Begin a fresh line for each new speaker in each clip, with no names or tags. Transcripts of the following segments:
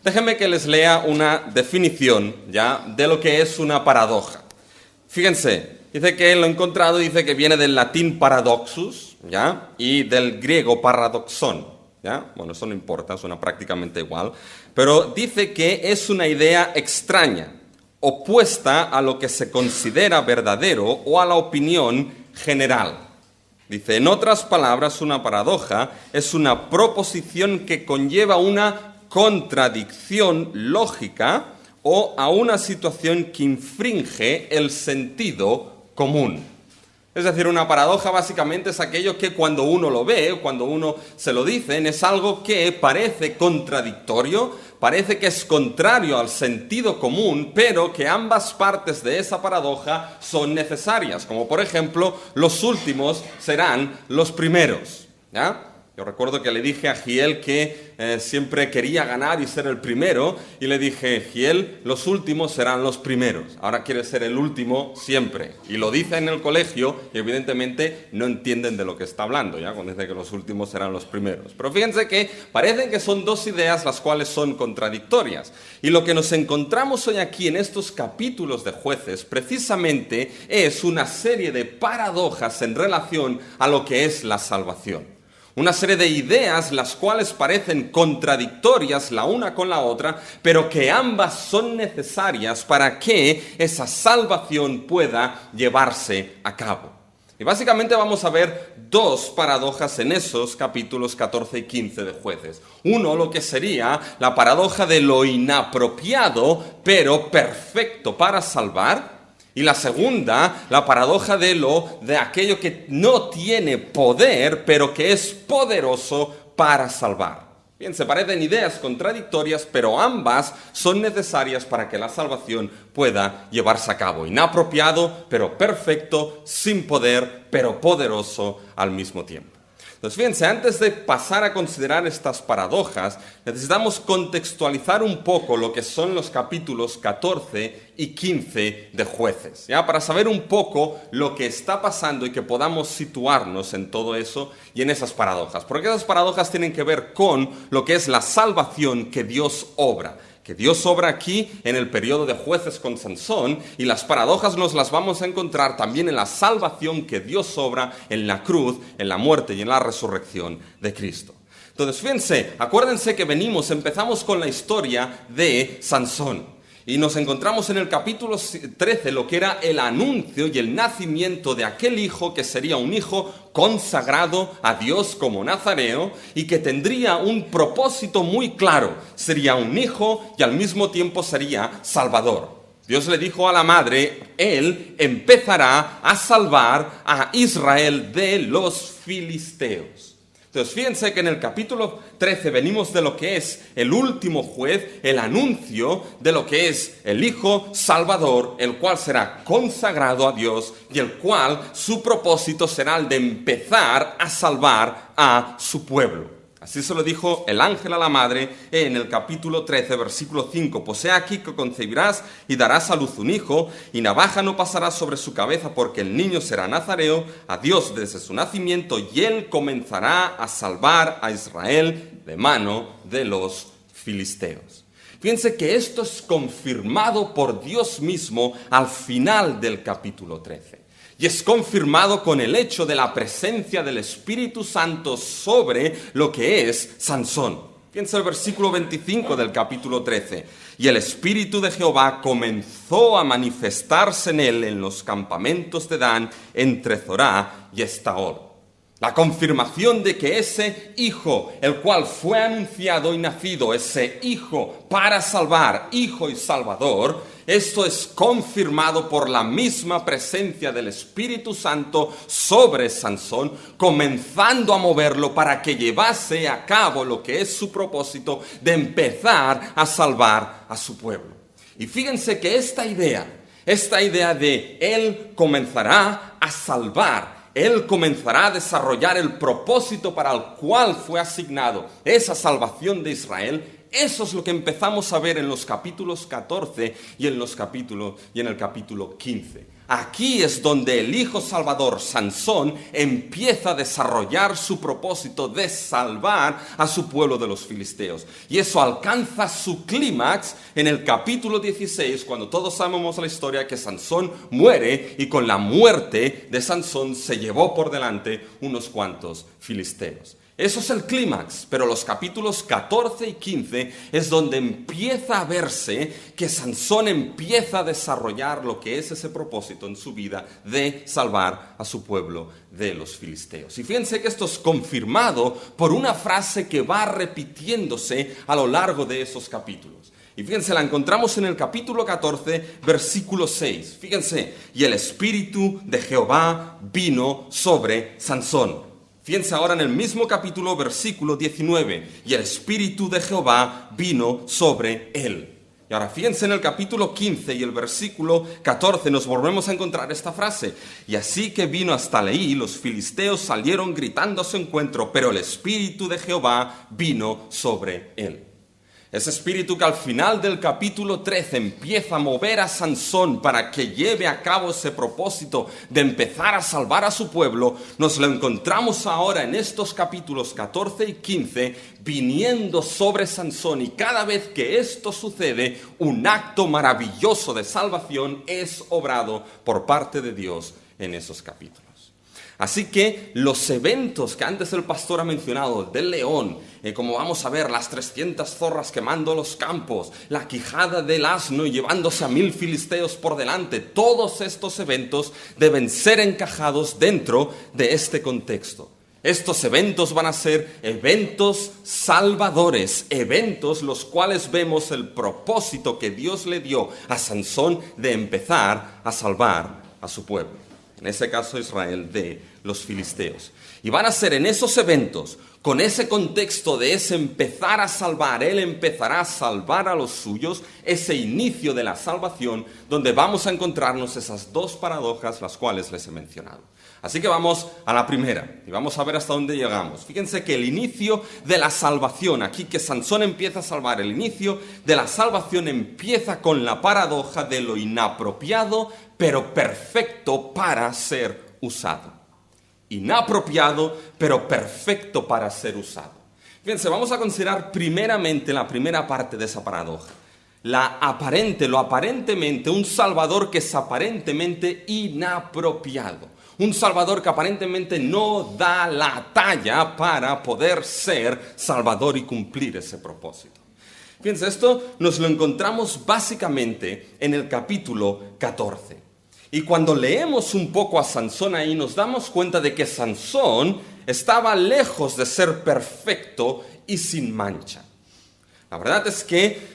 Déjenme que les lea una definición ya de lo que es una paradoja. Fíjense, dice que lo he encontrado, dice que viene del latín paradoxus, ¿ya? Y del griego paradoxón, ¿ya? Bueno, eso no importa, suena prácticamente igual, pero dice que es una idea extraña, opuesta a lo que se considera verdadero o a la opinión general. Dice, en otras palabras, una paradoja es una proposición que conlleva una contradicción lógica o a una situación que infringe el sentido común. Es decir, una paradoja básicamente es aquello que cuando uno lo ve, cuando uno se lo dicen, es algo que parece contradictorio, parece que es contrario al sentido común, pero que ambas partes de esa paradoja son necesarias, como por ejemplo, los últimos serán los primeros, ¿ya? Yo recuerdo que le dije a Giel que siempre quería ganar y ser el primero, y le dije, Giel, los últimos serán los primeros. Ahora quiere ser el último siempre. Y lo dice en el colegio, y evidentemente no entienden de lo que está hablando, ¿ya? Cuando dice que los últimos serán los primeros. Pero fíjense que parecen que son dos ideas las cuales son contradictorias. Y lo que nos encontramos hoy aquí en estos capítulos de Jueces, precisamente es una serie de paradojas en relación a lo que es la salvación. Una serie de ideas las cuales parecen contradictorias la una con la otra, pero que ambas son necesarias para que esa salvación pueda llevarse a cabo. Y básicamente vamos a ver dos paradojas en esos capítulos 14 y 15 de Jueces. Uno, lo que sería la paradoja de lo inapropiado, pero perfecto para salvar. Y la segunda, la paradoja de aquello que no tiene poder, pero que es poderoso para salvar. Bien, se parecen ideas contradictorias, pero ambas son necesarias para que la salvación pueda llevarse a cabo. Inapropiado, pero perfecto, sin poder, pero poderoso al mismo tiempo. Entonces, fíjense, antes de pasar a considerar estas paradojas, necesitamos contextualizar un poco lo que son los capítulos 14 y 15 de Jueces, ¿ya? Para saber un poco lo que está pasando y que podamos situarnos en todo eso y en esas paradojas. Porque esas paradojas tienen que ver con lo que es la salvación que Dios obra. Que Dios obra aquí en el periodo de Jueces con Sansón, y las paradojas nos las vamos a encontrar también en la salvación que Dios obra en la cruz, en la muerte y en la resurrección de Cristo. Entonces, fíjense, acuérdense que empezamos con la historia de Sansón. Y nos encontramos en el capítulo 13 lo que era el anuncio y el nacimiento de aquel hijo que sería un hijo consagrado a Dios como nazareo y que tendría un propósito muy claro. Sería un hijo y al mismo tiempo sería salvador. Dios le dijo a la madre, él empezará a salvar a Israel de los filisteos. Entonces, fíjense que en el capítulo 13 venimos de lo que es el último juez, el anuncio de lo que es el Hijo Salvador, el cual será consagrado a Dios y el cual su propósito será el de empezar a salvar a su pueblo. Así se lo dijo el ángel a la madre en el capítulo 13, versículo 5. Pues he aquí que concebirás y darás a luz un hijo, y navaja no pasará sobre su cabeza, porque el niño será nazareo a Dios desde su nacimiento, y él comenzará a salvar a Israel de mano de los filisteos. Fíjense que esto es confirmado por Dios mismo al final del capítulo 13. Y es confirmado con el hecho de la presencia del Espíritu Santo sobre lo que es Sansón. Fíjense el versículo 25 del capítulo 13. Y el Espíritu de Jehová comenzó a manifestarse en él en los campamentos de Dan, entre Zorá y Estaol. La confirmación de que ese hijo, el cual fue anunciado y nacido, ese hijo para salvar, hijo y salvador, esto es confirmado por la misma presencia del Espíritu Santo sobre Sansón, comenzando a moverlo para que llevase a cabo lo que es su propósito de empezar a salvar a su pueblo. Y fíjense que esta idea de él comenzará a salvar, él comenzará a desarrollar el propósito para el cual fue asignado esa salvación de Israel, Eso es lo que empezamos a ver en los capítulos 14 y en el capítulo 15. Aquí es donde el Hijo Salvador, Sansón, empieza a desarrollar su propósito de salvar a su pueblo de los filisteos. Y eso alcanza su clímax en el capítulo 16, cuando todos sabemos la historia que Sansón muere y con la muerte de Sansón se llevó por delante unos cuantos filisteos. Eso es el clímax, pero los capítulos 14 y 15 es donde empieza a verse que Sansón empieza a desarrollar lo que es ese propósito en su vida de salvar a su pueblo de los filisteos. Y fíjense que esto es confirmado por una frase que va repitiéndose a lo largo de esos capítulos. Y fíjense, la encontramos en el capítulo 14, versículo 6. Fíjense, y el Espíritu de Jehová vino sobre Sansón. Fíjense ahora en el mismo capítulo, versículo 19. Y el Espíritu de Jehová vino sobre él. Y ahora fíjense en el capítulo 15 y el versículo 14 nos volvemos a encontrar esta frase. Y así que vino hasta Leí, los filisteos salieron gritando a su encuentro, pero el Espíritu de Jehová vino sobre él. Ese espíritu que al final del capítulo 13 empieza a mover a Sansón para que lleve a cabo ese propósito de empezar a salvar a su pueblo, nos lo encontramos ahora en estos capítulos 14 y 15 viniendo sobre Sansón, y cada vez que esto sucede, un acto maravilloso de salvación es obrado por parte de Dios en esos capítulos. Así que los eventos que antes el pastor ha mencionado, del león, como vamos a ver, las 300 zorras quemando los campos, la quijada del asno y llevándose a 1000 filisteos por delante, todos estos eventos deben ser encajados dentro de este contexto. Estos eventos van a ser eventos salvadores, eventos los cuales vemos el propósito que Dios le dio a Sansón de empezar a salvar a su pueblo. En ese caso Israel, de los filisteos. Y van a ser en esos eventos, con ese contexto de ese empezar a salvar, él empezará a salvar a los suyos, ese inicio de la salvación, donde vamos a encontrarnos esas dos paradojas, las cuales les he mencionado. Así que vamos a la primera, y vamos a ver hasta dónde llegamos. Fíjense que el inicio de la salvación, aquí que Sansón empieza a salvar, el inicio de la salvación empieza con la paradoja de lo inapropiado, pero perfecto para ser usado. Inapropiado, pero perfecto para ser usado. Fíjense, vamos a considerar primeramente la primera parte de esa paradoja. Lo aparentemente, un Salvador que es aparentemente inapropiado. Un Salvador que aparentemente no da la talla para poder ser Salvador y cumplir ese propósito. Fíjense, esto nos lo encontramos básicamente en el capítulo 14. Y cuando leemos un poco a Sansón ahí, nos damos cuenta de que Sansón estaba lejos de ser perfecto y sin mancha. La verdad es que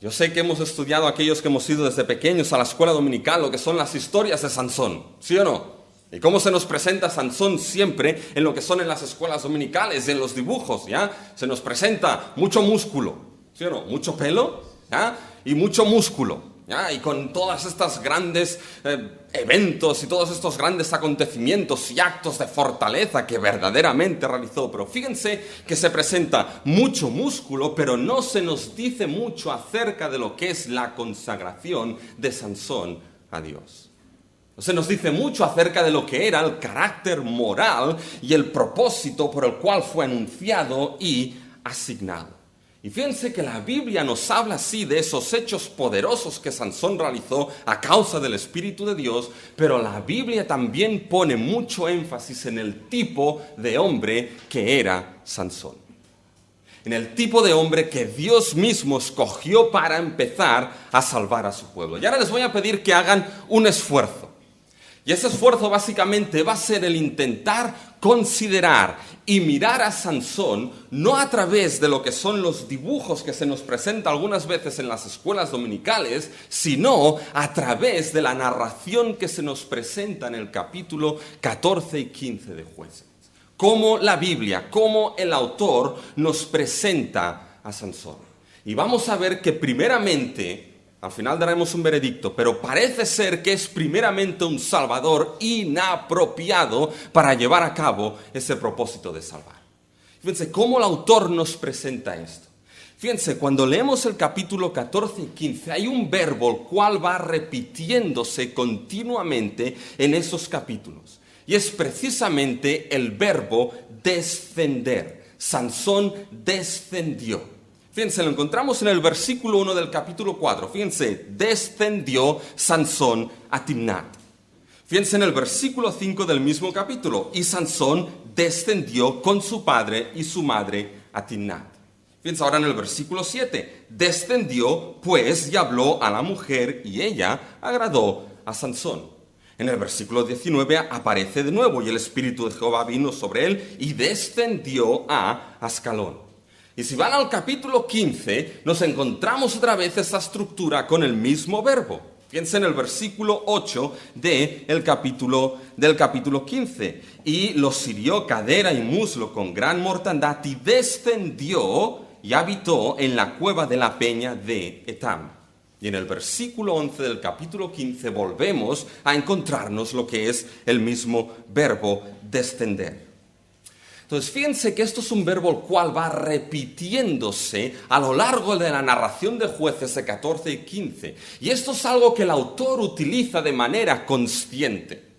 yo sé que hemos estudiado aquellos que hemos ido desde pequeños a la escuela dominical, lo que son las historias de Sansón, ¿sí o no? Y cómo se nos presenta Sansón siempre en lo que son en las escuelas dominicales, en los dibujos, ¿ya? Se nos presenta mucho músculo, ¿sí o no? Mucho pelo, ¿ya? Y mucho músculo. ¿Ya? Y con todas estas grandes eventos y todos estos grandes acontecimientos y actos de fortaleza que verdaderamente realizó. Pero fíjense que se presenta mucho músculo, pero no se nos dice mucho acerca de lo que es la consagración de Sansón a Dios. No se nos dice mucho acerca de lo que era el carácter moral y el propósito por el cual fue anunciado y asignado. Y fíjense que la Biblia nos habla así de esos hechos poderosos que Sansón realizó a causa del Espíritu de Dios, pero la Biblia también pone mucho énfasis en el tipo de hombre que era Sansón. En el tipo de hombre que Dios mismo escogió para empezar a salvar a su pueblo. Y ahora les voy a pedir que hagan un esfuerzo. Y ese esfuerzo básicamente va a ser el intentar considerar y mirar a Sansón no a través de lo que son los dibujos que se nos presenta algunas veces en las escuelas dominicales, sino a través de la narración que se nos presenta en el capítulo 14 y 15 de Jueces. Cómo la Biblia, cómo el autor nos presenta a Sansón. Y vamos a ver que primeramente, al final daremos un veredicto, pero parece ser que es primeramente un salvador inapropiado para llevar a cabo ese propósito de salvar. Fíjense cómo el autor nos presenta esto. Fíjense, cuando leemos el capítulo 14 y 15, hay un verbo el cual va repitiéndose continuamente en esos capítulos. Y es precisamente el verbo descender. Sansón descendió. Fíjense, lo encontramos en el versículo 1 del capítulo 4. Fíjense, descendió Sansón a Timnat. Fíjense en el versículo 5 del mismo capítulo. Y Sansón descendió con su padre y su madre a Timnat. Fíjense ahora en el versículo 7. Descendió pues y habló a la mujer y ella agradó a Sansón. En el versículo 19 aparece de nuevo y el Espíritu de Jehová vino sobre él y descendió a Ascalón. Y si van al capítulo 15 nos encontramos otra vez esa estructura con el mismo verbo. Fíjense en el versículo 8 del capítulo 15. Y los hirió cadera y muslo con gran mortandad y descendió y habitó en la cueva de la peña de Etam. Y en el versículo 11 del capítulo 15 volvemos a encontrarnos lo que es el mismo verbo descender. Entonces fíjense que esto es un verbo el cual va repitiéndose a lo largo de la narración de Jueces de 14 y 15. Y esto es algo que el autor utiliza de manera consciente.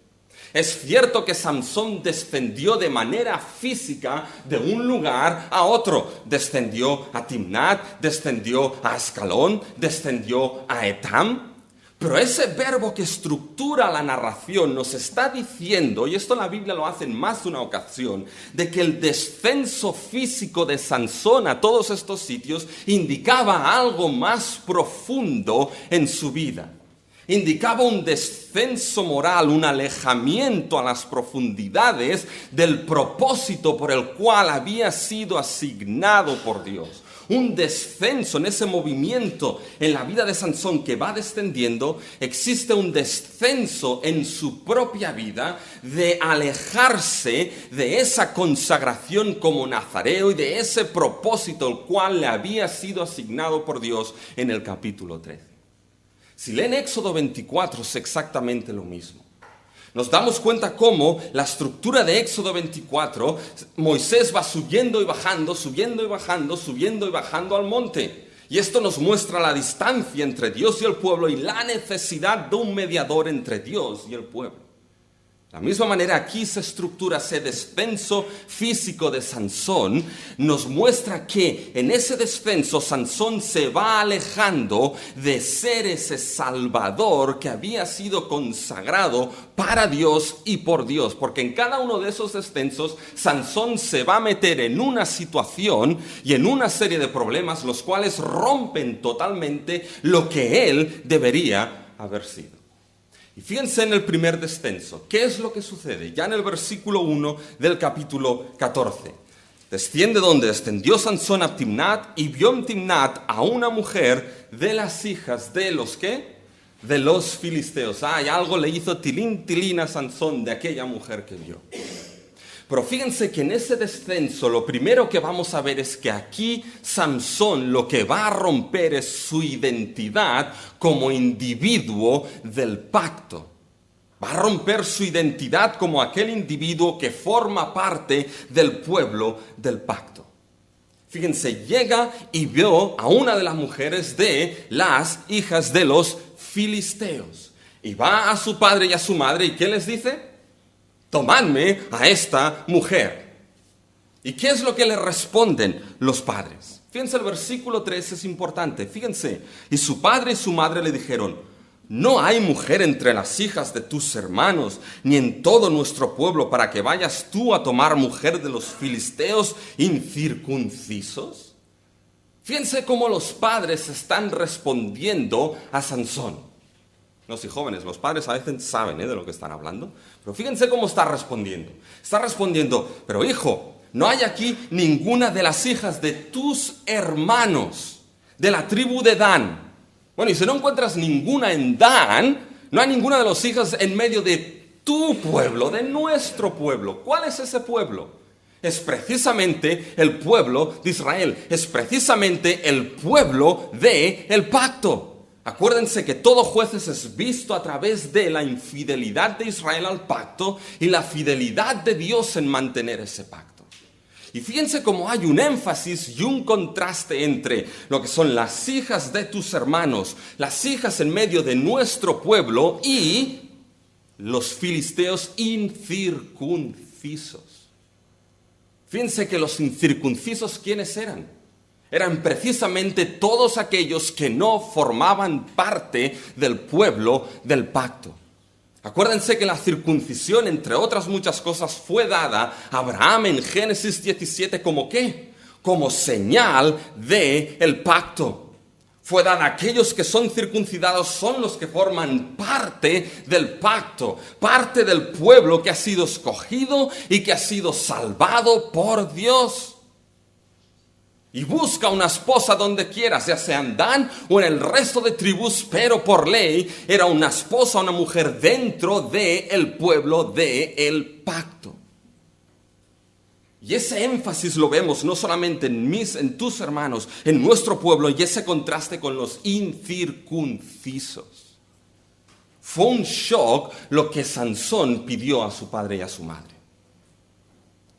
Es cierto que Sansón descendió de manera física de un lugar a otro. Descendió a Timnat, descendió a Ascalón, descendió a Etam. Pero ese verbo que estructura la narración nos está diciendo, y esto la Biblia lo hace en más de una ocasión, de que el descenso físico de Sansón a todos estos sitios indicaba algo más profundo en su vida. Indicaba un descenso moral, un alejamiento a las profundidades del propósito por el cual había sido asignado por Dios. Un descenso en ese movimiento en la vida de Sansón que va descendiendo. Existe un descenso en su propia vida de alejarse de esa consagración como nazareo y de ese propósito el cual le había sido asignado por Dios en el capítulo 13. Si leen Éxodo 24 es exactamente lo mismo. Nos damos cuenta cómo la estructura de Éxodo 24, Moisés va subiendo y bajando, subiendo y bajando, subiendo y bajando al monte. Y esto nos muestra la distancia entre Dios y el pueblo y la necesidad de un mediador entre Dios y el pueblo. De la misma manera aquí se estructura ese descenso físico de Sansón, nos muestra que en ese descenso Sansón se va alejando de ser ese salvador que había sido consagrado para Dios y por Dios, porque en cada uno de esos descensos Sansón se va a meter en una situación y en una serie de problemas los cuales rompen totalmente lo que él debería haber sido. Y fíjense en el primer descenso. ¿Qué es lo que sucede? Ya en el versículo 1 del capítulo 14. Desciende donde descendió Sansón a Timnat y vio en Timnat a una mujer de las hijas de los ¿qué? De los filisteos. Y algo le hizo tilín a Sansón de aquella mujer que vio. Pero fíjense que en ese descenso lo primero que vamos a ver es que aquí Sansón lo que va a romper es su identidad como individuo del pacto. Va a romper su identidad como aquel individuo que forma parte del pueblo del pacto. Fíjense, llega y vio a una de las mujeres de las hijas de los filisteos. Y va a su padre y a su madre, ¿y qué les dice? Tomadme a esta mujer. ¿Y qué es lo que le responden los padres? Fíjense, el versículo 3 es importante. Fíjense, y su padre y su madre le dijeron: no hay mujer entre las hijas de tus hermanos, ni en todo nuestro pueblo, para que vayas tú a tomar mujer de los filisteos incircuncisos. Fíjense cómo los padres están respondiendo a Sansón. No, si jóvenes, los padres a veces saben de lo que están hablando, pero fíjense cómo está respondiendo. Está respondiendo: pero hijo, no hay aquí ninguna de las hijas de tus hermanos, de la tribu de Dan. Bueno, y si no encuentras ninguna en Dan, no hay ninguna de las hijas en medio de tu pueblo, de nuestro pueblo. ¿Cuál es ese pueblo? Es precisamente el pueblo de Israel, es precisamente el pueblo del pacto. Acuérdense que todo Jueces es visto a través de la infidelidad de Israel al pacto y la fidelidad de Dios en mantener ese pacto. Y fíjense cómo hay un énfasis y un contraste entre lo que son las hijas de tus hermanos, las hijas en medio de nuestro pueblo y los filisteos incircuncisos. Fíjense que los incircuncisos, ¿quiénes eran? Eran precisamente todos aquellos que no formaban parte del pueblo del pacto. Acuérdense que la circuncisión, entre otras muchas cosas, fue dada a Abraham en Génesis 17 ¿como qué? Como señal del pacto. Fue dada a aquellos que son circuncidados, son los que forman parte del pacto, parte del pueblo que ha sido escogido y que ha sido salvado por Dios. Y busca una esposa donde quiera, ya sea en Dan o en el resto de tribus, pero por ley era una esposa, una mujer dentro del pueblo del pacto. Y ese énfasis lo vemos no solamente en tus hermanos, en nuestro pueblo, y ese contraste con los incircuncisos. Fue un shock lo que Sansón pidió a su padre y a su madre.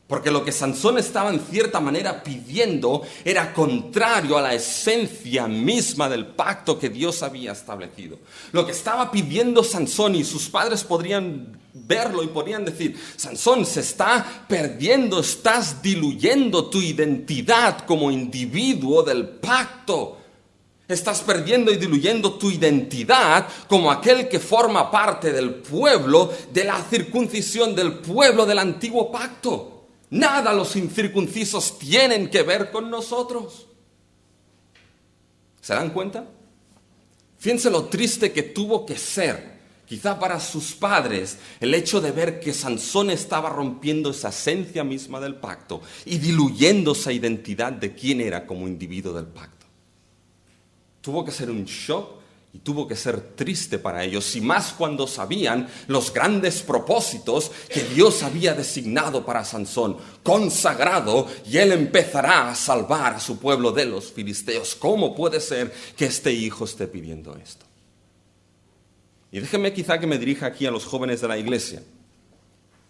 Porque lo que Sansón estaba en cierta manera pidiendo era contrario a la esencia misma del pacto que Dios había establecido. Lo que estaba pidiendo Sansón, y sus padres podrían verlo y podrían decir: Sansón, se está perdiendo, estás diluyendo tu identidad como individuo del pacto. Estás perdiendo y diluyendo tu identidad como aquel que forma parte del pueblo de la circuncisión, del pueblo del antiguo pacto. Nada los incircuncisos tienen que ver con nosotros. ¿Se dan cuenta? Fíjense lo triste que tuvo que ser, quizá para sus padres, el hecho de ver que Sansón estaba rompiendo esa esencia misma del pacto y diluyendo esa identidad de quién era como individuo del pacto. Tuvo que ser un shock y tuvo que ser triste para ellos, y más cuando sabían los grandes propósitos que Dios había designado para Sansón, consagrado, y él empezará a salvar a su pueblo de los filisteos. ¿Cómo puede ser que este hijo esté pidiendo esto? Y déjenme quizá que me dirija aquí a los jóvenes de la iglesia.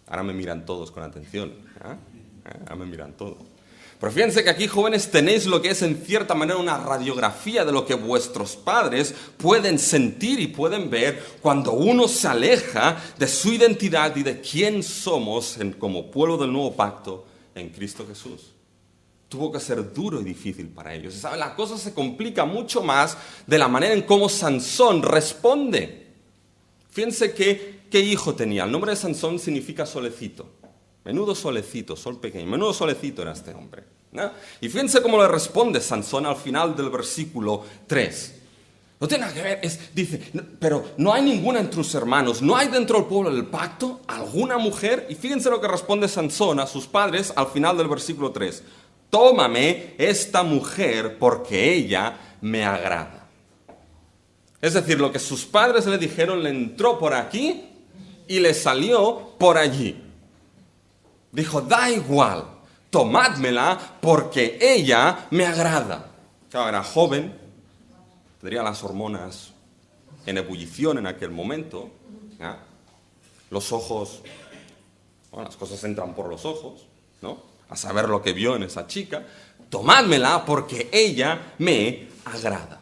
Ahora me miran todos con atención. Ahora me miran todos. Pero fíjense que aquí, jóvenes, tenéis lo que es en cierta manera una radiografía de lo que vuestros padres pueden sentir y pueden ver cuando uno se aleja de su identidad y de quién somos como pueblo del nuevo pacto en Cristo Jesús. Tuvo que ser duro y difícil para ellos. ¿Saben? La cosa se complica mucho más de la manera en cómo Sansón responde. Fíjense qué hijo tenía. El nombre de Sansón significa solecito. Menudo solecito, sol pequeño. Menudo solecito era este hombre, ¿no? Y fíjense cómo le responde Sansón al final del versículo 3. No tiene nada que ver, dice, pero no hay ninguna entre tus hermanos, no hay dentro del pueblo del pacto alguna mujer. Y fíjense lo que responde Sansón a sus padres al final del versículo 3. Tómame esta mujer porque ella me agrada. Es decir, lo que sus padres le dijeron le entró por aquí y le salió por allí. Dijo, da igual, tomádmela porque ella me agrada. Claro, era joven, tendría las hormonas en ebullición en aquel momento, ¿no? Los ojos, bueno, las cosas entran por los ojos, ¿no? A saber lo que vio en esa chica. Tomádmela porque ella me agrada.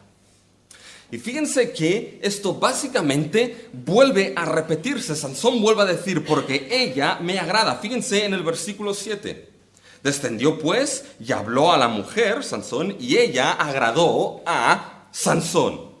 Y fíjense que esto básicamente vuelve a repetirse. Sansón vuelve a decir, porque ella me agrada. Fíjense en el versículo 7. Descendió pues y habló a la mujer, Sansón, y ella agradó a Sansón.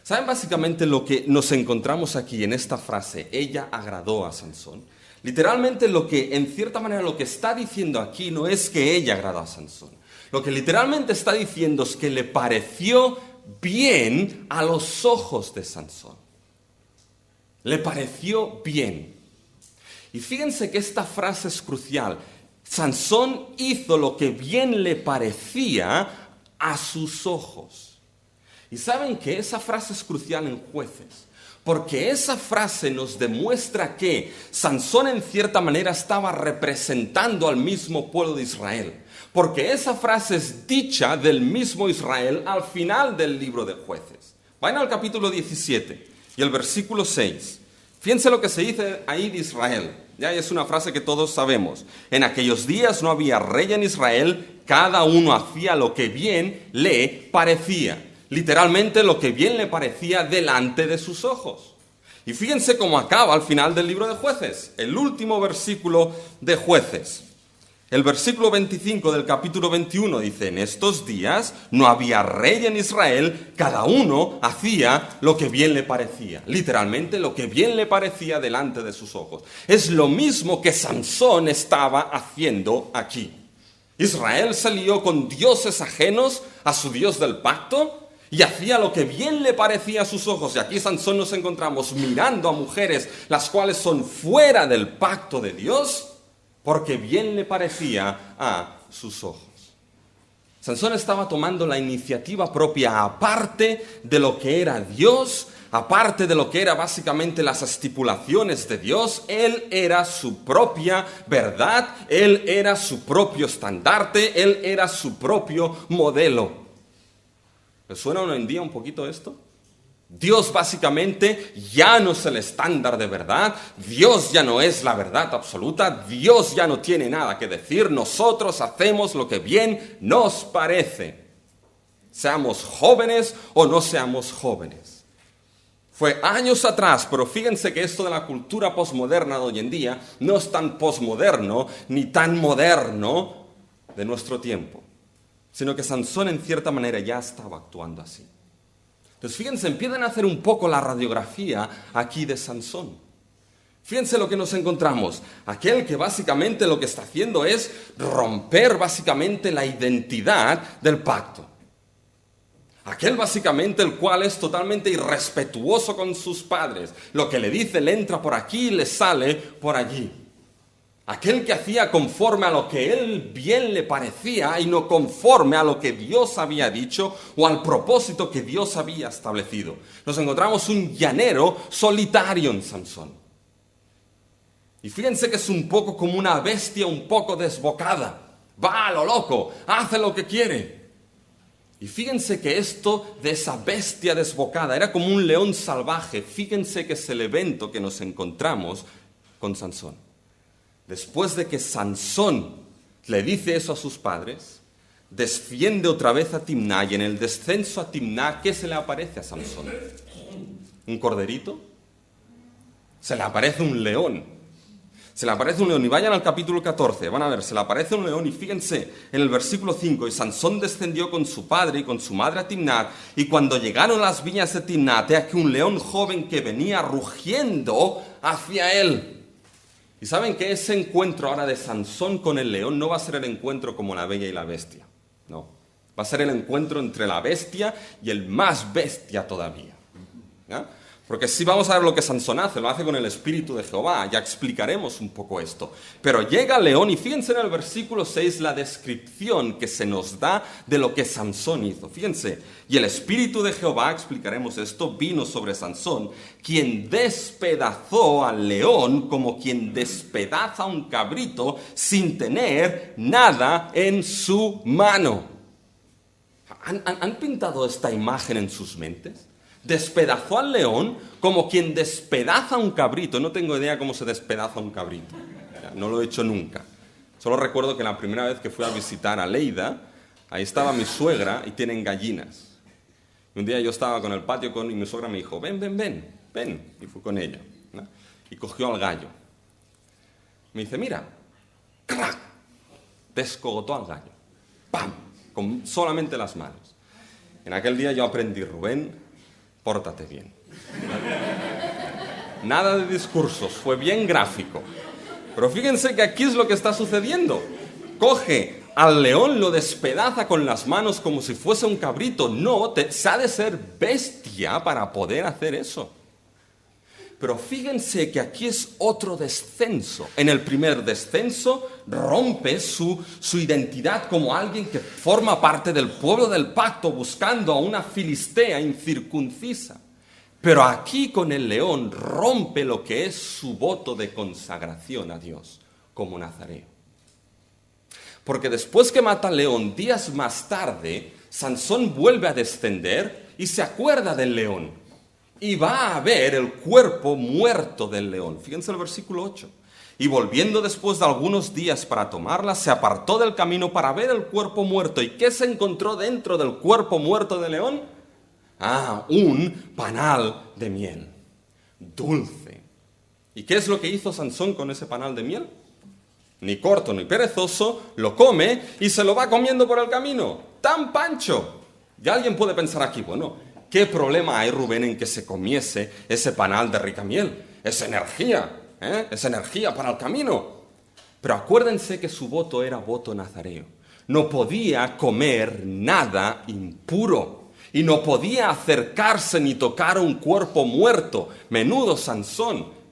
¿Saben básicamente lo que nos encontramos aquí en esta frase? Ella agradó a Sansón. Literalmente lo que, en cierta manera, lo que está diciendo aquí no es que ella agradó a Sansón. Lo que literalmente está diciendo es que le pareció bien a los ojos de Sansón. Le pareció bien. Y fíjense que esta frase es crucial. Sansón hizo lo que bien le parecía a sus ojos. Y saben que esa frase es crucial en Jueces, porque esa frase nos demuestra que Sansón en cierta manera estaba representando al mismo pueblo de Israel. Porque esa frase es dicha del mismo Israel al final del libro de Jueces. Vayan al capítulo 17 y el versículo 6. Fíjense lo que se dice ahí de Israel. Ya es una frase que todos sabemos. En aquellos días no había rey en Israel, cada uno hacía lo que bien le parecía. Literalmente lo que bien le parecía delante de sus ojos. Y fíjense cómo acaba al final del libro de Jueces, el último versículo de Jueces. El versículo 25 del capítulo 21 dice, en estos días no había rey en Israel, cada uno hacía lo que bien le parecía. Literalmente lo que bien le parecía delante de sus ojos. Es lo mismo que Sansón estaba haciendo aquí. Israel se lió con dioses ajenos a su Dios del pacto y hacía lo que bien le parecía a sus ojos. Y aquí Sansón nos encontramos mirando a mujeres las cuales son fuera del pacto de Dios, porque bien le parecía a sus ojos. Sansón estaba tomando la iniciativa propia, aparte de lo que era Dios, aparte de lo que era básicamente las estipulaciones de Dios. Él era su propia verdad, él era su propio estandarte, él era su propio modelo. ¿Les suena hoy en día un poquito esto? Dios básicamente ya no es el estándar de verdad, Dios ya no es la verdad absoluta, Dios ya no tiene nada que decir, nosotros hacemos lo que bien nos parece, seamos jóvenes o no seamos jóvenes. Fue años atrás, pero fíjense que esto de la cultura posmoderna de hoy en día no es tan posmoderno ni tan moderno de nuestro tiempo, sino que Sansón en cierta manera ya estaba actuando así. Entonces, fíjense, empiezan a hacer un poco la radiografía aquí de Sansón. Fíjense lo que nos encontramos. Aquel que básicamente lo que está haciendo es romper básicamente la identidad del pacto. Aquel básicamente el cual es totalmente irrespetuoso con sus padres. Lo que le dice le entra por aquí y le sale por allí. Aquel que hacía conforme a lo que él bien le parecía y no conforme a lo que Dios había dicho o al propósito que Dios había establecido. Nos encontramos un llanero solitario en Sansón. Y fíjense que es un poco como una bestia un poco desbocada. Va a lo loco, hace lo que quiere. Y fíjense que esto de esa bestia desbocada era como un león salvaje. Fíjense que es el evento que nos encontramos con Sansón. Después de que Sansón le dice eso a sus padres, desciende otra vez a Timná, y en el descenso a Timná, ¿qué se le aparece a Sansón? ¿Un corderito? Se le aparece un león. Se le aparece un león, y vayan al capítulo 14, van a ver, se le aparece un león, y fíjense en el versículo 5, y Sansón descendió con su padre y con su madre a Timná, y cuando llegaron a las viñas de Timná, he aquí un león joven que venía rugiendo hacia él. Y saben que ese encuentro ahora de Sansón con el león no va a ser el encuentro como la bella y la bestia. No. Va a ser el encuentro entre la bestia y el más bestia todavía. ¿Ya? Porque si vamos a ver lo que Sansón hace, lo hace con el Espíritu de Jehová, ya explicaremos un poco esto. Pero llega el león y fíjense en el versículo 6 la descripción que se nos da de lo que Sansón hizo. Fíjense, y el Espíritu de Jehová, explicaremos esto, vino sobre Sansón, quien despedazó al león como quien despedaza un cabrito sin tener nada en su mano. ¿Han pintado esta imagen en sus mentes? Despedazó al león como quien despedaza un cabrito. No tengo idea cómo se despedaza un cabrito. No lo he hecho nunca. Solo recuerdo que la primera vez que fui a visitar a Leida, ahí estaba mi suegra y tienen gallinas. Y un día yo estaba con el patio y mi suegra me dijo, ven. Y fui con ella, ¿no? Y cogió al gallo. Me dice, mira, ¡crac! Descogotó al gallo. ¡Pam! Con solamente las manos. En aquel día yo aprendí, Rubén, pórtate bien. Nada de discursos, fue bien gráfico. Pero fíjense que aquí es lo que está sucediendo. Coge al león, lo despedaza con las manos como si fuese un cabrito. No, se ha de ser bestia para poder hacer eso. Pero fíjense que aquí es otro descenso. En el primer descenso rompe su identidad como alguien que forma parte del pueblo del pacto buscando a una filistea incircuncisa. Pero aquí con el león rompe lo que es su voto de consagración a Dios como nazareo. Porque después que mata al león, días más tarde, Sansón vuelve a descender y se acuerda del león. Y va a ver el cuerpo muerto del león. Fíjense el versículo 8. Y volviendo después de algunos días para tomarla, se apartó del camino para ver el cuerpo muerto. ¿Y qué se encontró dentro del cuerpo muerto del león? Un panal de miel, dulce. ¿Y qué es lo que hizo Sansón con ese panal de miel? Ni corto ni perezoso, lo come y se lo va comiendo por el camino. ¡Tan pancho! Y alguien puede pensar aquí, bueno, ¿qué problema hay, Rubén, en que se comiese ese panal de rica miel? Es energía, es energía para el camino. Pero acuérdense que su voto era voto nazareo. No podía comer nada impuro. Y no podía acercarse ni tocar un cuerpo muerto. Menudo Sansón.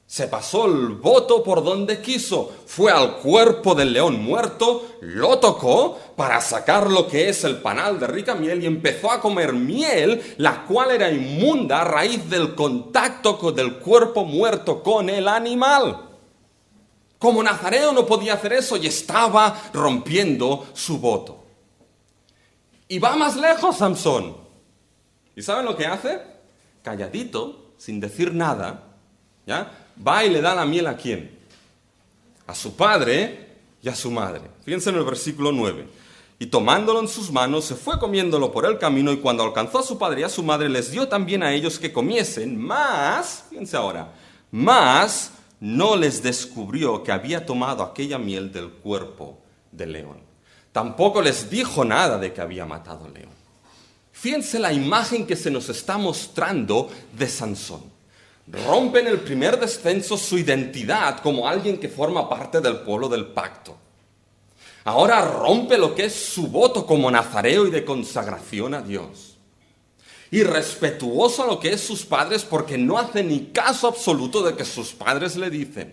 Se pasó el voto por donde quiso. Fue al cuerpo del león muerto, lo tocó para sacar lo que es el panal de rica miel y empezó a comer miel, la cual era inmunda a raíz del contacto del cuerpo muerto con el animal. Como nazareo no podía hacer eso y estaba rompiendo su voto. Y va más lejos Sansón. ¿Y saben lo que hace? Calladito, sin decir nada, ¿ya? Va y le da la miel ¿a quién? A su padre y a su madre. Fíjense en el versículo 9. Y tomándolo en sus manos, se fue comiéndolo por el camino, y cuando alcanzó a su padre y a su madre, les dio también a ellos que comiesen, mas, fíjense ahora, mas no les descubrió que había tomado aquella miel del cuerpo del león. Tampoco les dijo nada de que había matado al león. Fíjense la imagen que se nos está mostrando de Sansón. Rompe en el primer descenso su identidad como alguien que forma parte del pueblo del pacto. Ahora rompe lo que es su voto como nazareo y de consagración a Dios. Y respetuoso a lo que es sus padres, porque no hace ni caso absoluto de que sus padres le dicen.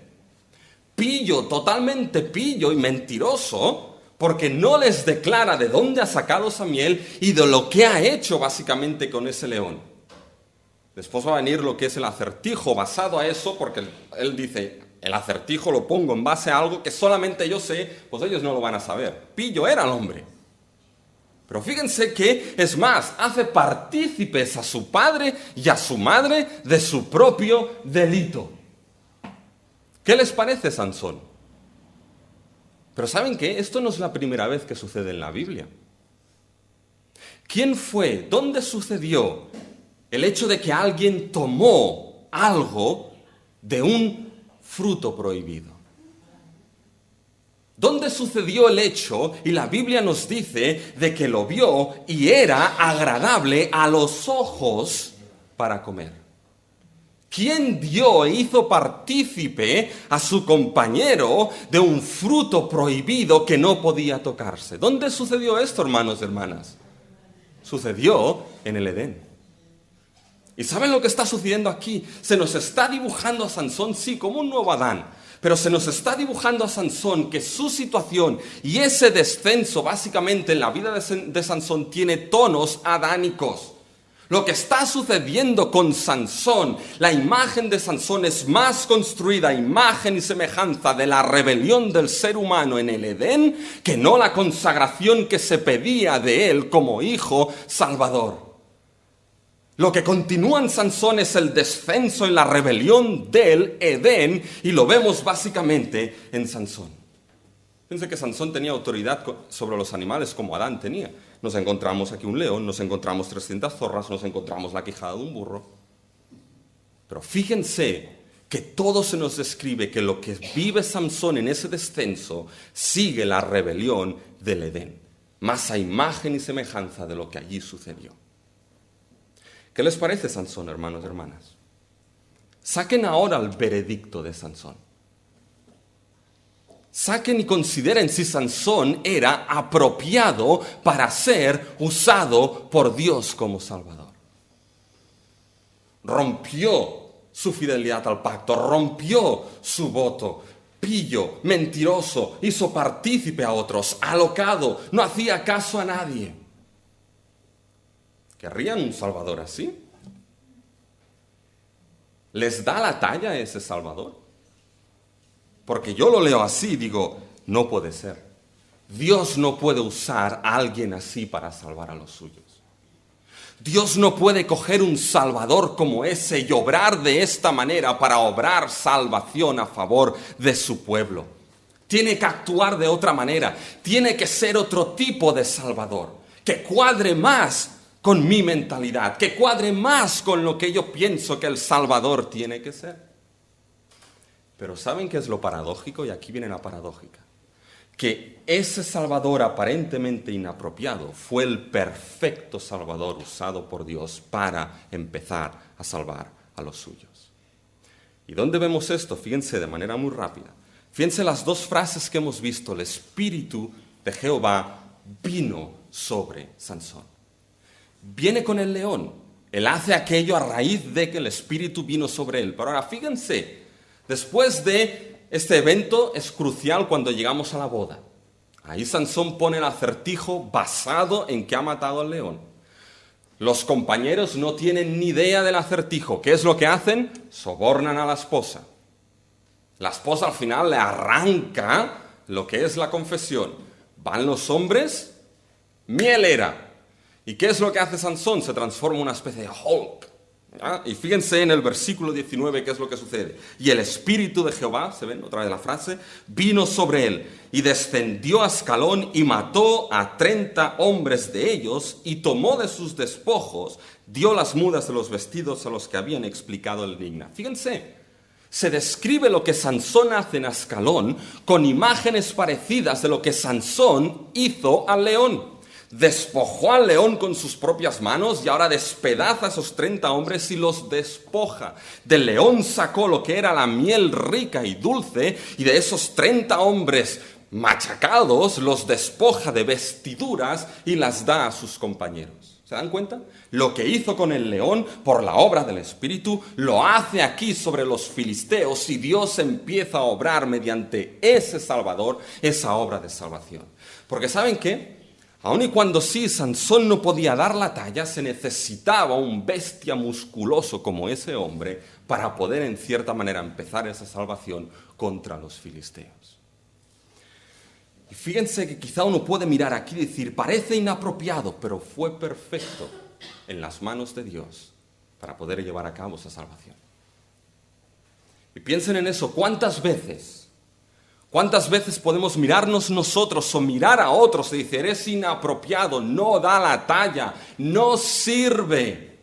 Pillo, totalmente pillo y mentiroso, porque no les declara de dónde ha sacado esa miel y de lo que ha hecho básicamente con ese león. Después va a venir lo que es el acertijo basado a eso, porque él dice, el acertijo lo pongo en base a algo que solamente yo sé, pues ellos no lo van a saber. Pillo era el hombre. Pero fíjense que, es más, hace partícipes a su padre y a su madre de su propio delito. ¿Qué les parece Sansón? Pero ¿saben qué? Esto no es la primera vez que sucede en la Biblia. ¿Quién fue? ¿Dónde sucedió el hecho de que alguien tomó algo de un fruto prohibido? ¿Dónde sucedió el hecho? Y la Biblia nos dice de que lo vio y era agradable a los ojos para comer. ¿Quién dio e hizo partícipe a su compañero de un fruto prohibido que no podía tocarse? ¿Dónde sucedió esto, hermanos y hermanas? Sucedió en el Edén. ¿Y saben lo que está sucediendo aquí? Se nos está dibujando a Sansón, sí, como un nuevo Adán. Pero se nos está dibujando a Sansón que su situación y ese descenso básicamente en la vida de Sansón tiene tonos adánicos. Lo que está sucediendo con Sansón, la imagen de Sansón es más construida, imagen y semejanza de la rebelión del ser humano en el Edén, que no la consagración que se pedía de él como hijo salvador. Lo que continúa en Sansón es el descenso en la rebelión del Edén, y lo vemos básicamente en Sansón. Fíjense que Sansón tenía autoridad sobre los animales como Adán tenía. Nos encontramos aquí un león, nos encontramos 300 zorras, nos encontramos la quijada de un burro. Pero fíjense que todo se nos describe que lo que vive Sansón en ese descenso sigue la rebelión del Edén, más a imagen y semejanza de lo que allí sucedió. ¿Qué les parece Sansón, hermanos y hermanas? Saquen ahora el veredicto de Sansón. Saquen y consideren si Sansón era apropiado para ser usado por Dios como Salvador. Rompió su fidelidad al pacto, rompió su voto, pillo, mentiroso, hizo partícipe a otros, alocado, no hacía caso a nadie. ¿Querrían un Salvador así? ¿Les da la talla a ese Salvador? Porque yo lo leo así y digo, no puede ser. Dios no puede usar a alguien así para salvar a los suyos. Dios no puede coger un Salvador como ese y obrar de esta manera para obrar salvación a favor de su pueblo. Tiene que actuar de otra manera. Tiene que ser otro tipo de Salvador, que cuadre más con mi mentalidad, que cuadre más con lo que yo pienso que el Salvador tiene que ser. Pero ¿saben qué es lo paradójico? Y aquí viene la paradójica. Que ese Salvador aparentemente inapropiado fue el perfecto Salvador usado por Dios para empezar a salvar a los suyos. ¿Y dónde vemos esto? Fíjense de manera muy rápida. Fíjense las dos frases que hemos visto. El Espíritu de Jehová vino sobre Sansón. Viene con el león. Él hace aquello a raíz de que el Espíritu vino sobre él. Pero ahora fíjense, después de este evento es crucial cuando llegamos a la boda. Ahí Sansón pone el acertijo basado en que ha matado al león. Los compañeros no tienen ni idea del acertijo. ¿Qué es lo que hacen? Sobornan a la esposa. La esposa al final le arranca lo que es la confesión. Van los hombres, miel era. ¿Y qué es lo que hace Sansón? Se transforma en una especie de Hulk. ¿Ya? Y fíjense en el versículo 19 qué es lo que sucede. Y el Espíritu de Jehová, ¿se ven otra vez la frase? Vino sobre él y descendió a Ascalón y mató a 30 hombres de ellos y tomó de sus despojos, dio las mudas de los vestidos a los que habían explicado el enigma. Fíjense, se describe lo que Sansón hace en Ascalón con imágenes parecidas de lo que Sansón hizo al león. Despojó al león con sus propias manos y ahora despedaza a esos 30 hombres y los despoja. Del león sacó lo que era la miel rica y dulce y de esos 30 hombres machacados los despoja de vestiduras y las da a sus compañeros. ¿Se dan cuenta? Lo que hizo con el león por la obra del Espíritu lo hace aquí sobre los filisteos y Dios empieza a obrar mediante ese Salvador esa obra de salvación. Porque ¿saben qué? Aun y cuando sí, Sansón no podía dar la talla, se necesitaba un bestia musculoso como ese hombre para poder en cierta manera empezar esa salvación contra los filisteos. Y fíjense que quizá uno puede mirar aquí y decir, parece inapropiado, pero fue perfecto en las manos de Dios para poder llevar a cabo esa salvación. Y piensen en eso, ¿cuántas veces podemos mirarnos nosotros o mirar a otros y decir, eres inapropiado, no da la talla, no sirve?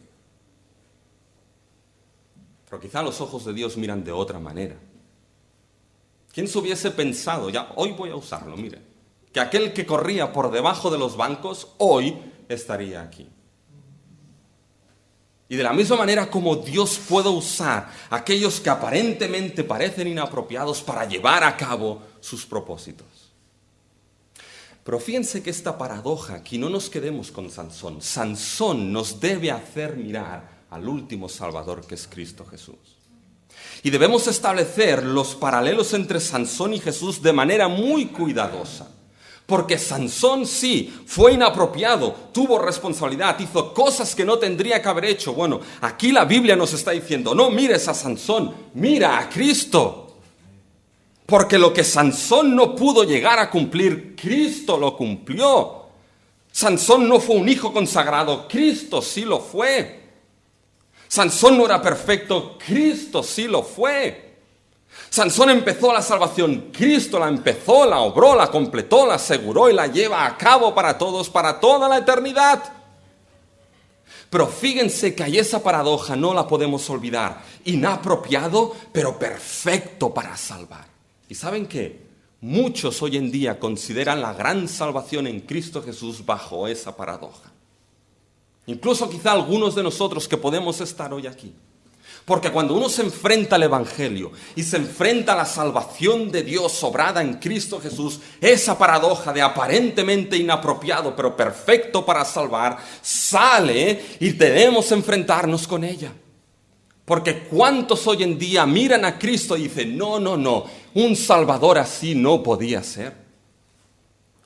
Pero quizá los ojos de Dios miran de otra manera. ¿Quién se hubiese pensado, ya hoy voy a usarlo, mire, que aquel que corría por debajo de los bancos hoy estaría aquí? Y de la misma manera como Dios puede usar a aquellos que aparentemente parecen inapropiados para llevar a cabo sus propósitos. Pero fíjense que esta paradoja, aquí no nos quedemos con Sansón. Sansón nos debe hacer mirar al último Salvador que es Cristo Jesús. Y debemos establecer los paralelos entre Sansón y Jesús de manera muy cuidadosa. Porque Sansón sí, fue inapropiado, tuvo responsabilidad, hizo cosas que no tendría que haber hecho. Bueno, aquí la Biblia nos está diciendo, no mires a Sansón, mira a Cristo. Porque lo que Sansón no pudo llegar a cumplir, Cristo lo cumplió. Sansón no fue un hijo consagrado, Cristo sí lo fue. Sansón no era perfecto, Cristo sí lo fue. Sansón empezó la salvación, Cristo la empezó, la obró, la completó, la aseguró y la lleva a cabo para todos, para toda la eternidad. Pero fíjense que hay esa paradoja, no la podemos olvidar. Inapropiado, pero perfecto para salvar. ¿Y saben qué? Muchos hoy en día consideran la gran salvación en Cristo Jesús bajo esa paradoja. Incluso quizá algunos de nosotros que podemos estar hoy aquí. Porque cuando uno se enfrenta al Evangelio y se enfrenta a la salvación de Dios obrada en Cristo Jesús, esa paradoja de aparentemente inapropiado pero perfecto para salvar, sale y debemos enfrentarnos con ella. Porque ¿cuántos hoy en día miran a Cristo y dicen, no, un Salvador así no podía ser?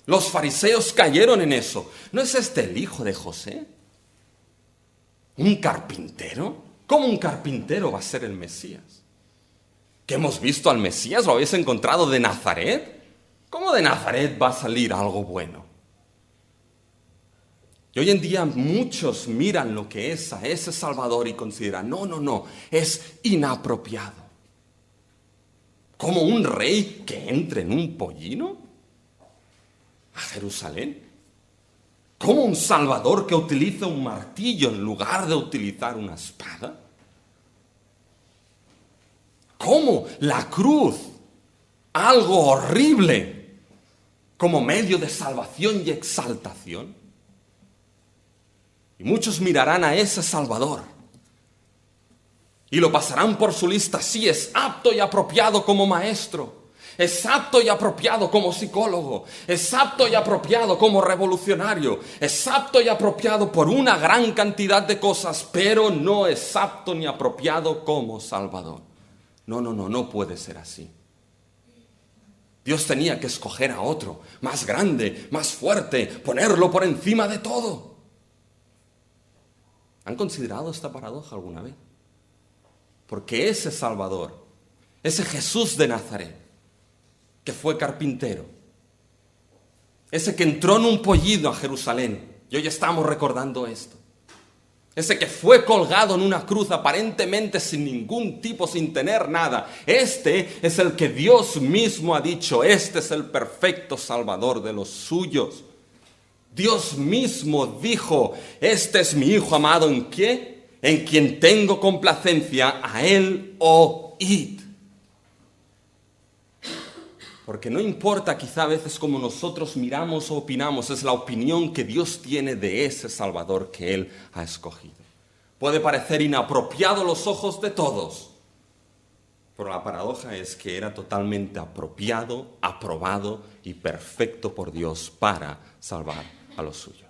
Los fariseos cayeron en eso. ¿No es este el hijo de José? ¿Un carpintero? ¿Cómo un carpintero va a ser el Mesías? ¿Que hemos visto al Mesías? ¿Lo habéis encontrado de Nazaret? ¿Cómo de Nazaret va a salir algo bueno? Y hoy en día muchos miran lo que es a ese Salvador y consideran, no, es inapropiado. ¿Como un rey que entre en un pollino a Jerusalén? ¿Como un Salvador que utiliza un martillo en lugar de utilizar una espada? ¿Cómo la cruz, algo horrible, como medio de salvación y exaltación? Y muchos mirarán a ese Salvador y lo pasarán por su lista. Sí, es apto y apropiado como maestro, es apto y apropiado como psicólogo, es apto y apropiado como revolucionario, es apto y apropiado por una gran cantidad de cosas, pero no es apto ni apropiado como Salvador. No puede ser así. Dios tenía que escoger a otro, más grande, más fuerte, ponerlo por encima de todo. ¿Han considerado esta paradoja alguna vez? Porque ese Salvador, ese Jesús de Nazaret, que fue carpintero, ese que entró en un pollino a Jerusalén, y hoy estamos recordando esto, ese que fue colgado en una cruz aparentemente sin ningún tipo, sin tener nada, este es el que Dios mismo ha dicho, este es el perfecto Salvador de los suyos. Dios mismo dijo, este es mi Hijo amado, ¿en qué? En quien tengo complacencia, a Él oíd. Porque no importa quizá a veces cómo nosotros miramos o opinamos, es la opinión que Dios tiene de ese Salvador que Él ha escogido. Puede parecer inapropiado a los ojos de todos, pero la paradoja es que era totalmente apropiado, aprobado y perfecto por Dios para salvar a los suyos.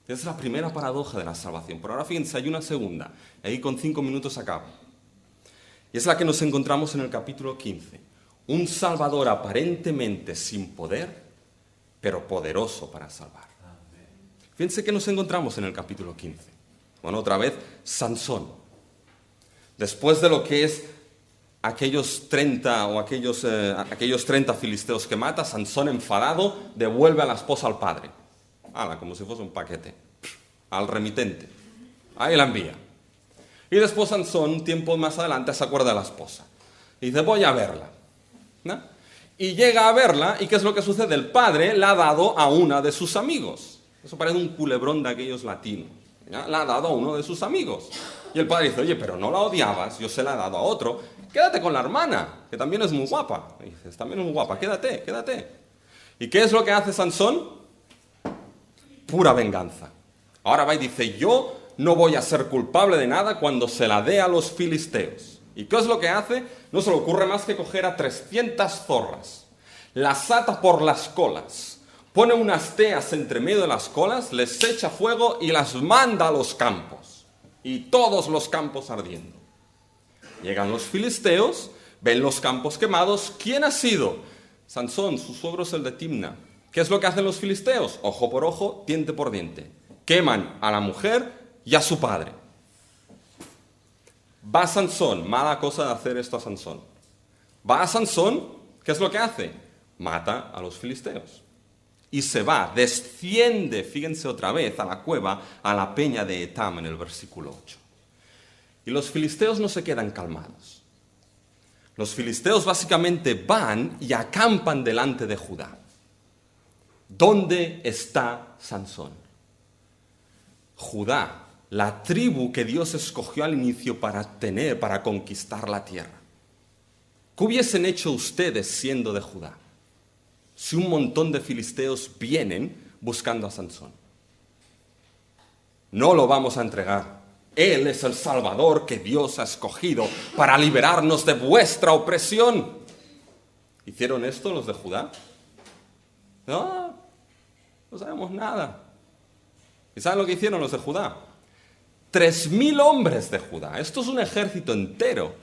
Esa es la primera paradoja de la salvación. Pero ahora fíjense, hay una segunda. Ahí con 5 minutos acabo. Y es la que nos encontramos en el capítulo 15. Un Salvador aparentemente sin poder, pero poderoso para salvar. Fíjense que nos encontramos en el capítulo 15. Bueno, otra vez, Sansón. Después de lo que es aquellos 30 filisteos que mata, Sansón enfadado devuelve a la esposa al padre. Como si fuese un paquete. Al remitente. Ahí la envía. Y después Sansón, un tiempo más adelante, se acuerda de la esposa. Y dice, voy a verla. ¿No? Y llega a verla, ¿y qué es lo que sucede? El padre la ha dado a una de sus amigos. Eso parece un culebrón de aquellos latinos. ¿Ya? La ha dado a uno de sus amigos. Y el padre dice, oye, pero no la odiabas, yo se la he dado a otro. Quédate con la hermana, que también es muy guapa. Y dices, también es muy guapa, quédate. ¿Y qué es lo que hace Sansón? Pura venganza. Ahora va y dice, yo no voy a ser culpable de nada cuando se la dé a los filisteos. ¿Y qué es lo que hace? No se le ocurre más que coger a 300 zorras, las ata por las colas, pone unas teas entre medio de las colas, les echa fuego y las manda a los campos. Y todos los campos ardiendo. Llegan los filisteos, ven los campos quemados. ¿Quién ha sido? Sansón, su suegro es el de Timna. ¿Qué es lo que hacen los filisteos? Ojo por ojo, diente por diente. Queman a la mujer y a su padre. Va Sansón, mala cosa de hacer esto a Sansón. Va a Sansón, ¿qué es lo que hace? Mata a los filisteos. Y se va, desciende, fíjense otra vez, a la cueva, a la peña de Etam en el versículo 8. Y los filisteos no se quedan calmados. Los filisteos básicamente van y acampan delante de Judá. ¿Dónde está Sansón? Judá, la tribu que Dios escogió al inicio para conquistar la tierra. ¿Qué hubiesen hecho ustedes siendo de Judá si un montón de filisteos vienen buscando a Sansón? No lo vamos a entregar. Él es el Salvador que Dios ha escogido para liberarnos de vuestra opresión. ¿Hicieron esto los de Judá? No sabemos nada. ¿Y saben lo que hicieron los de Judá? 3.000 hombres de Judá. Esto es un ejército entero.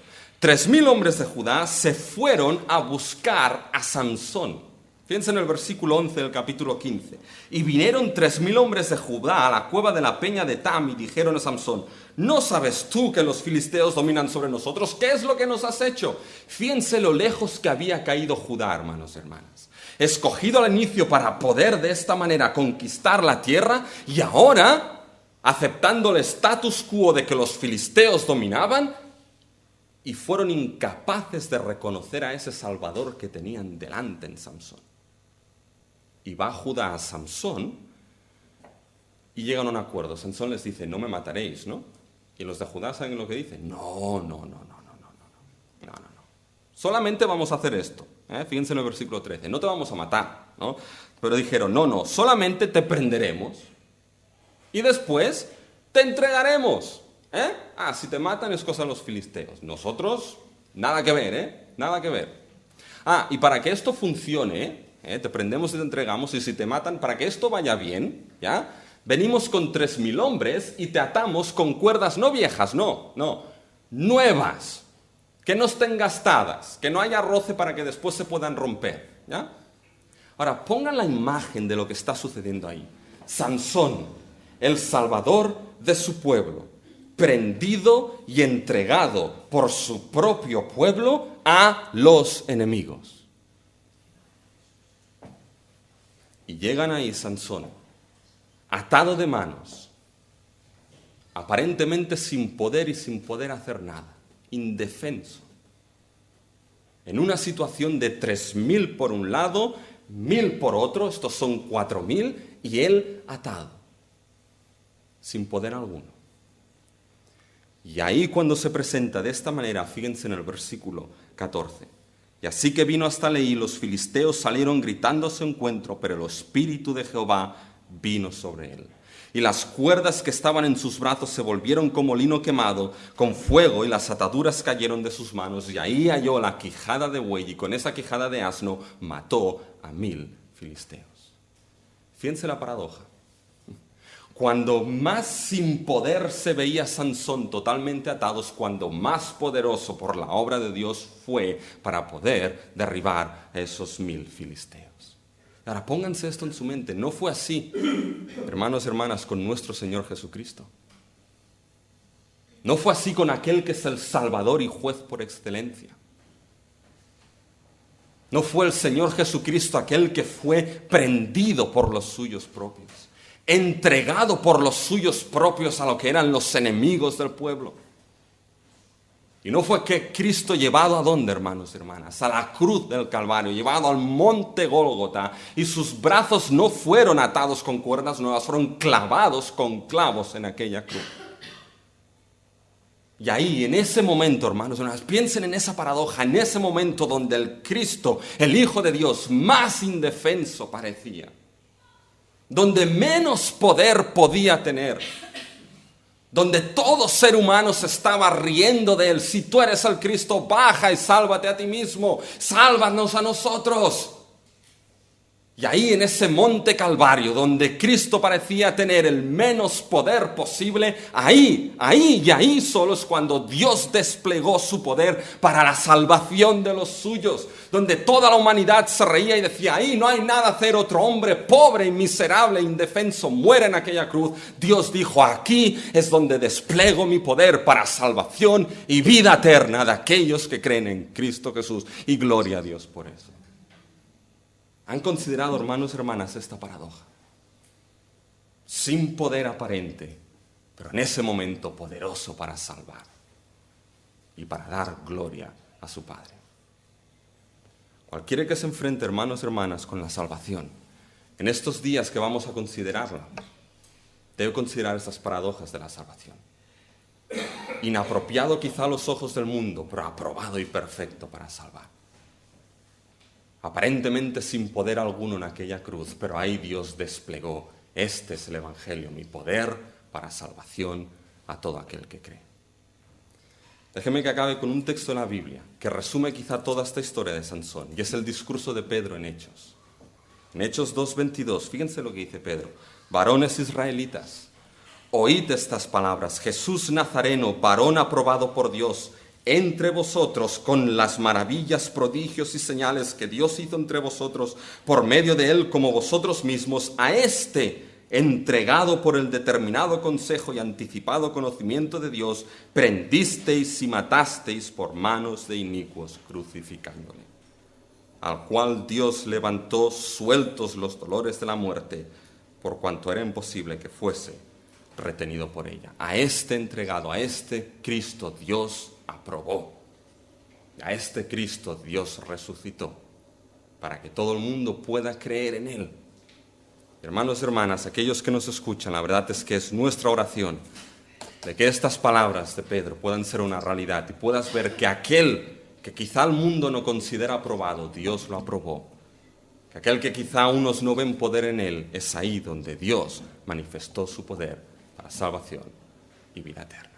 3.000 hombres de Judá se fueron a buscar a Sansón. Fíjense en el versículo 11 del capítulo 15. Y vinieron 3.000 hombres de Judá a la cueva de la peña de Tam y dijeron a Samsón: ¿no sabes tú que los filisteos dominan sobre nosotros? ¿Qué es lo que nos has hecho? Fíjense lo lejos que había caído Judá, hermanos y hermanas. Escogido al inicio para poder de esta manera conquistar la tierra, y ahora, aceptando el status quo de que los filisteos dominaban, y fueron incapaces de reconocer a ese Salvador que tenían delante en Samsón. Y va Judá a Samsón y llegan a un acuerdo. Samsón les dice: no me mataréis, ¿no? Y los de Judá, ¿saben lo que dicen? No. Solamente vamos a hacer esto. Fíjense en el versículo 13. No te vamos a matar, ¿no? Pero dijeron: no, solamente te prenderemos y después te entregaremos. Si te matan es cosa de los filisteos. Nosotros, nada que ver, nada que ver. Y para que esto funcione, te prendemos y te entregamos, y si te matan, para que esto vaya bien, ¿ya? Venimos con 3.000 hombres y te atamos con cuerdas no viejas, no, nuevas, que no estén gastadas, que no haya roce para que después se puedan romper, ¿ya? Ahora, pongan la imagen de lo que está sucediendo ahí. Sansón, el salvador de su pueblo, prendido y entregado por su propio pueblo a los enemigos. Y llegan ahí Sansón, atado de manos, aparentemente sin poder y sin poder hacer nada, indefenso, en una situación de 3.000 por un lado, 1.000 por otro, estos son 4.000, y él atado, sin poder alguno. Y ahí cuando se presenta de esta manera, fíjense en el versículo 14. Y así que vino hasta Leí, los filisteos salieron gritando a su encuentro, pero el Espíritu de Jehová vino sobre él. Y las cuerdas que estaban en sus brazos se volvieron como lino quemado con fuego, y las ataduras cayeron de sus manos. Y ahí halló la quijada de buey, y con esa quijada de asno mató a 1.000 filisteos. Fíjense la paradoja. Cuando más sin poder se veía Sansón totalmente atados, cuando más poderoso por la obra de Dios fue para poder derribar a esos 1.000 filisteos. Ahora pónganse esto en su mente, no fue así, hermanos y hermanas, con nuestro Señor Jesucristo. No fue así con aquel que es el Salvador y juez por excelencia. No fue el Señor Jesucristo aquel que fue prendido por los suyos propios, entregado por los suyos propios a lo que eran los enemigos del pueblo. Y no fue que Cristo llevado a dónde, hermanos y hermanas, a la cruz del Calvario, llevado al monte Gólgota, y sus brazos no fueron atados con cuerdas nuevas, fueron clavados con clavos en aquella cruz. Y ahí, en ese momento, hermanos y hermanas, piensen en esa paradoja, en ese momento donde el Cristo, el Hijo de Dios, más indefenso parecía, donde menos poder podía tener, donde todo ser humano se estaba riendo de él. Si tú eres el Cristo, baja y sálvate a ti mismo, sálvanos a nosotros. Y ahí en ese monte Calvario, donde Cristo parecía tener el menos poder posible, ahí solo es cuando Dios desplegó su poder para la salvación de los suyos, donde toda la humanidad se reía y decía: ahí no hay nada a hacer, otro hombre pobre y miserable, indefenso, muere en aquella cruz. Dios dijo: aquí es donde desplego mi poder para salvación y vida eterna de aquellos que creen en Cristo Jesús, y gloria a Dios por eso. ¿Han considerado, hermanos y hermanas, esta paradoja? Sin poder aparente, pero en ese momento poderoso para salvar y para dar gloria a su Padre. Cualquiera que se enfrente, hermanos y hermanas, con la salvación, en estos días que vamos a considerarla, debe considerar estas paradojas de la salvación. Inapropiado quizá a los ojos del mundo, pero aprobado y perfecto para salvar. Aparentemente sin poder alguno en aquella cruz, pero ahí Dios desplegó: este es el Evangelio, mi poder para salvación a todo aquel que cree. Déjeme que acabe con un texto de la Biblia que resume quizá toda esta historia de Sansón, y es el discurso de Pedro en Hechos. En Hechos 2:22, fíjense lo que dice Pedro: varones israelitas, oíd estas palabras: Jesús Nazareno, varón aprobado por Dios, entre vosotros con las maravillas, prodigios y señales que Dios hizo entre vosotros por medio de él, como vosotros mismos, a este, entregado por el determinado consejo y anticipado conocimiento de Dios, prendisteis y matasteis por manos de inicuos, crucificándole, al cual Dios levantó sueltos los dolores de la muerte, por cuanto era imposible que fuese retenido por ella. A este entregado, a este Cristo Dios aprobó. A este Cristo Dios resucitó, para que todo el mundo pueda creer en él. Hermanos y hermanas, aquellos que nos escuchan, la verdad es que es nuestra oración de que estas palabras de Pedro puedan ser una realidad y puedas ver que aquel que quizá el mundo no considera aprobado, Dios lo aprobó. Que aquel que quizá unos no ven poder en él, es ahí donde Dios manifestó su poder para salvación y vida eterna.